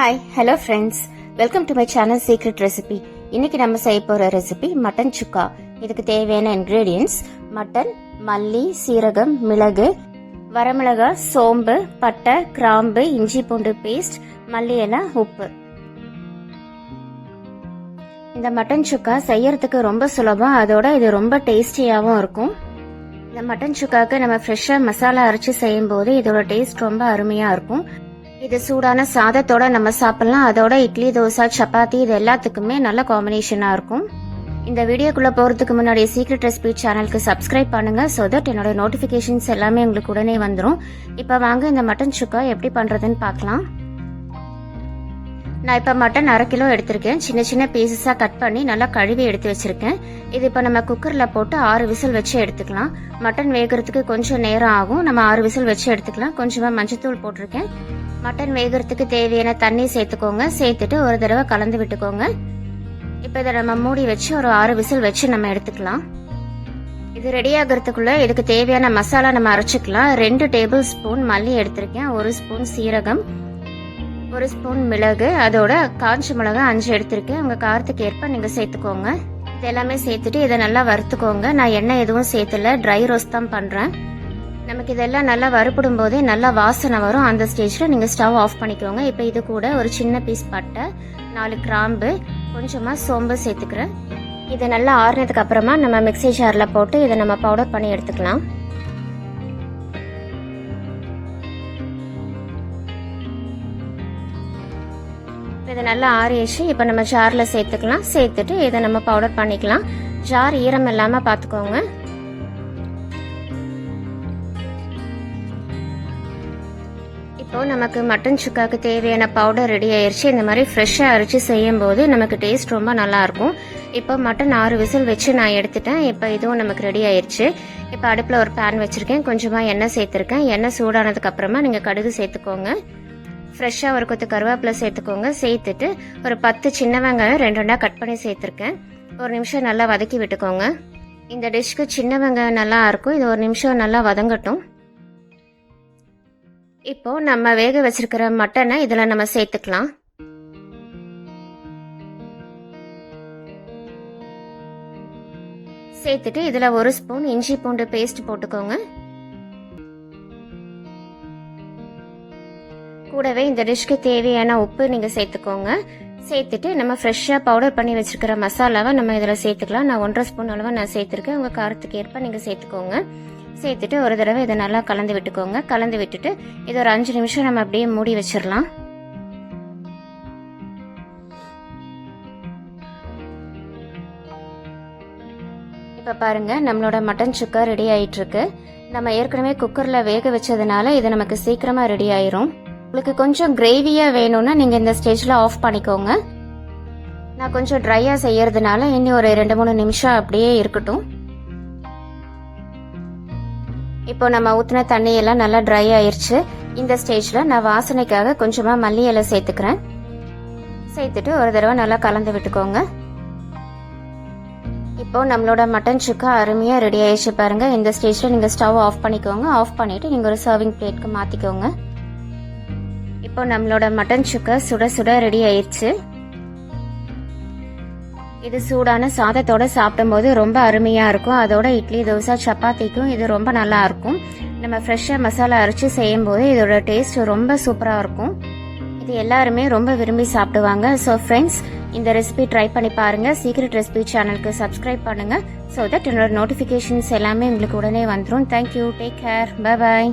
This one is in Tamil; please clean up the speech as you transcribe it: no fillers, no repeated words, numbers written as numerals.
Hi hello friends, welcome to my channel secret recipe. இன்னைக்கு நம்ம செய்ய போற ரெசிபி மட்டன் சுக்கா. இதுக்கு தேவையான இன்கிரீடியன்ஸ் மட்டன், மல்லி, சீரகம், மிளகு, வரமிளகாய், சோம்பு, பட்டை, கிராம்பு, இஞ்சி பூண்டு பேஸ்ட், மல்லி இலை, உப்பு. இந்த மட்டன் சுக்கா செய்யறதுக்கு ரொம்ப சுலபம், அதோட இது ரொம்ப டேஸ்டியாகவும் இருக்கும். இந்த மட்டன் சுக்காக்கு நம்ம ஃப்ரெஷ்ஷா மசாலா அரைச்சு செய்யும் போது இதோட டேஸ்ட் ரொம்ப அருமையா இருக்கும். இது சூடான சாதத்தோட நம்ம சாப்பிடலாம். அதோட இட்லி, தோசை, சப்பாத்தி இது எல்லாத்துக்குமே நல்ல காம்பினேஷனா இருக்கும். இந்த வீடியோக்குள்ள போறதுக்கு முன்னாடி சீக்ரெட் ரெசிபி சேனலுக்கு சப்ஸ்கிரைப் பண்ணுங்க, சோ தட் என்னோட நோட்டிபிகேஷன்ஸ் எல்லாமே உங்களுக்கு உடனே வந்துடும். இப்ப வாங்க இந்த மட்டன் சுக்கா எப்படி பண்றதுன்னு பார்க்கலாம். நான் இப்ப மட்டன் 1/2 கிலோ எடுத்திருக்கேன். சின்ன சின்ன பீசஸா கட் பண்ணி நல்லா கழுவி எடுத்து வச்சிருக்கேன். இது இப்ப நம்ம குக்கர்ல போட்டு 6 விசில் வச்சு எடுத்துக்கலாம். மட்டன் வேகிறதுக்கு கொஞ்சம் நேரம் ஆகும். நம்ம 6 விசில் வச்சு எடுத்துக்கலாம். கொஞ்சமா மஞ்சத்தூள் போட்டிருக்கேன். மட்டன் வேகிறதுக்கு தேவையான தண்ணி சேர்த்துக்கோங்க. சேர்த்துட்டு ஒரு தடவை கலந்து விட்டுக்கோங்க. இப்ப இதை நம்ம மூடி வச்சு ஒரு 6 விசில் வச்சு நம்ம எடுத்துக்கலாம். இது ரெடி ஆகிறதுக்குள்ள இதுக்கு தேவையான மசாலா நம்ம அரைச்சிக்கலாம். 2 டேபிள் ஸ்பூன் மல்லி எடுத்திருக்கேன், 1 ஸ்பூன் சீரகம், 1 ஸ்பூன் மிளகு, அதோட காஞ்ச மிளகாய் 5 எடுத்திருக்கேன். உங்க காரத்துக்கு ஏற்ப நீங்க சேர்த்துக்கோங்க. இது எல்லாமே சேர்த்துட்டு இதை நல்லா வறுத்துக்கோங்க. நான் எண்ணெய் எதுவும் சேர்த்துல, ட்ரை ரோஸ்ட் தான் பண்றேன். நமக்கு இதெல்லாம் நல்லா வறுப்படும் போதே நல்லா வாசனை வரும். அந்த ஸ்டேஜ்ல நீங்க ஸ்டவ் ஆஃப் பண்ணிக்கோங்க. இப்ப இது கூட ஒரு சின்ன பீஸ் பட்டை, 4 கிராம்பு, கொஞ்சமா சோம்பு சேர்த்துக்கிறேன். இதை நல்லா ஆறுனதுக்கு அப்புறமா நம்ம மிக்ஸி ஜார்ல போட்டு இதை நம்ம பவுடர் பண்ணி எடுத்துக்கலாம். இதை நல்லா ஆறிடுச்சு. இப்ப நம்ம ஜார்ல சேர்த்துக்கலாம். சேர்த்துட்டு இதை நம்ம பவுடர் பண்ணிக்கலாம். ஜார் ஈரம் இல்லாம பாத்துக்கோங்க. இப்போ நமக்கு மட்டன் சுக்காக்கு தேவையான பவுடர் ரெடி ஆயிடுச்சு. இந்த மாதிரி ஃப்ரெஷ்ஷா அரைச்சு செய்யும் போது நமக்கு டேஸ்ட் ரொம்ப நல்லா இருக்கும். இப்போ மட்டன் 6 விசில் வச்சு நான் எடுத்துட்டேன். இப்போ இதுவும் நமக்கு ரெடி ஆயிடுச்சு. இப்போ அடுப்புல ஒரு பேன் வச்சிருக்கேன். கொஞ்சமா எண்ணெய் சேர்த்திருக்கேன். எண்ணெய் சூடானதுக்கு அப்புறமா நீங்க கடுகு சேர்த்துக்கோங்க. ஃப்ரெஷ்ஷா ஒரு கொத்து கருவேப்பிலை சேர்த்துக்கோங்க. சேர்த்துட்டு ஒரு 10 சின்ன வெங்காயம் 2 கட் பண்ணி சேர்த்திருக்கேன். ஒரு நிமிஷம் நல்லா வதக்கி விட்டுக்கோங்க. இந்த டிஷ்க்கு சின்ன வெங்காயம் நல்லா இருக்கும். இது ஒரு நிமிஷம் நல்லா வதங்கட்டும். இப்போ நம்ம வேக வச்சிருக்கிற மட்டனை இதுல நம்ம சேர்த்துக்கலாம். சேர்த்துட்டு இதுல 1 ஸ்பூன் இஞ்சி பூண்டு பேஸ்ட் போட்டுக்கோங்க. கூடவே இந்த டிஷ்க்கு தேவையான உப்பு நீங்க சேர்த்துக்கோங்க. சேர்த்துட்டு நம்ம ஃப்ரெஷ்ஷா பவுடர் பண்ணி வச்சிருக்கிற மசாலாவை நம்ம இதுல சேர்த்துக்கலாம். நான் 1.5 ஸ்பூன் அளவு நான் சேர்த்திருக்கேன். உங்க காரத்துக்கு ஏற்ப நீங்க சேர்த்துக்கோங்க. சேர்த்துட்டு ஒரு தடவை இதை நல்லா கலந்து விட்டுக்கோங்க. கலந்து விட்டுட்டு இது ஒரு 5 நிமிஷம் நம்ம அப்படியே மூடி வச்சிடலாம். இப்ப பாருங்க, நம்மளோட மட்டன் சுக்கா ரெடி ஆயிட்டு இருக்கு. நம்ம ஏற்கனவே குக்கர்ல வேக வச்சதுனால இது நமக்கு சீக்கிரமா ரெடி ஆயிரும். உங்களுக்கு கொஞ்சம் கிரேவியா வேணும்னா நீங்க இந்த ஸ்டேஜ்ல ஆஃப் பண்ணிக்கோங்க. நான் கொஞ்சம் ட்ரையா செய்யறதுனால இன்னும் ஒரு 2-3 நிமிஷம் அப்படியே இருக்கட்டும். இப்போ நம்ம ஊத்தின தண்ணி எல்லாம் நல்லா ட்ரை ஆயிருச்சு. இந்த ஸ்டேஜ்ல நான் வாசனைக்காக கொஞ்சமா மல்லி இலை சேர்த்துக்கிறேன். சேர்த்துட்டு ஒரு தடவை நல்லா கலந்து விட்டுக்கோங்க. இப்போ நம்மளோட மட்டன் சுக்கா அருமையா ரெடி ஆயிடுச்சு பாருங்க. இந்த ஸ்டேஜ்ல நீங்க ஸ்டவ் ஆஃப் பண்ணிக்கோங்க. ஆஃப் பண்ணிட்டு நீங்க ஒரு சர்விங் பிளேட்க்கு மாத்திக்கோங்க. இப்போ நம்மளோட மட்டன் சுக்கா சுட சுட ரெடி ஆயிடுச்சு. இது சூடான சாதத்தோட சாப்பிடும் போது ரொம்ப அருமையா இருக்கும். அதோட இட்லி, தோசை, சப்பாத்திக்கும் இது ரொம்ப நல்லா இருக்கும். நம்ம ஃப்ரெஷ்ஷா மசாலா அரைச்சு செய்யும் போது இதோட டேஸ்ட் ரொம்ப சூப்பரா இருக்கும். இது எல்லாருமே ரொம்ப விரும்பி சாப்பிடுவாங்க. ஸோ ஃப்ரெண்ட்ஸ், இந்த ரெசிபி ட்ரை பண்ணி பாருங்க. சீக்ரெட் ரெசிபி சேனலுக்கு சப்ஸ்கிரைப் பண்ணுங்க. ஸோ தட் என்னோட நோட்டிபிகேஷன்ஸ் எல்லாமே உங்களுக்கு உடனே வந்துடும். Thank you, take care, bye bye.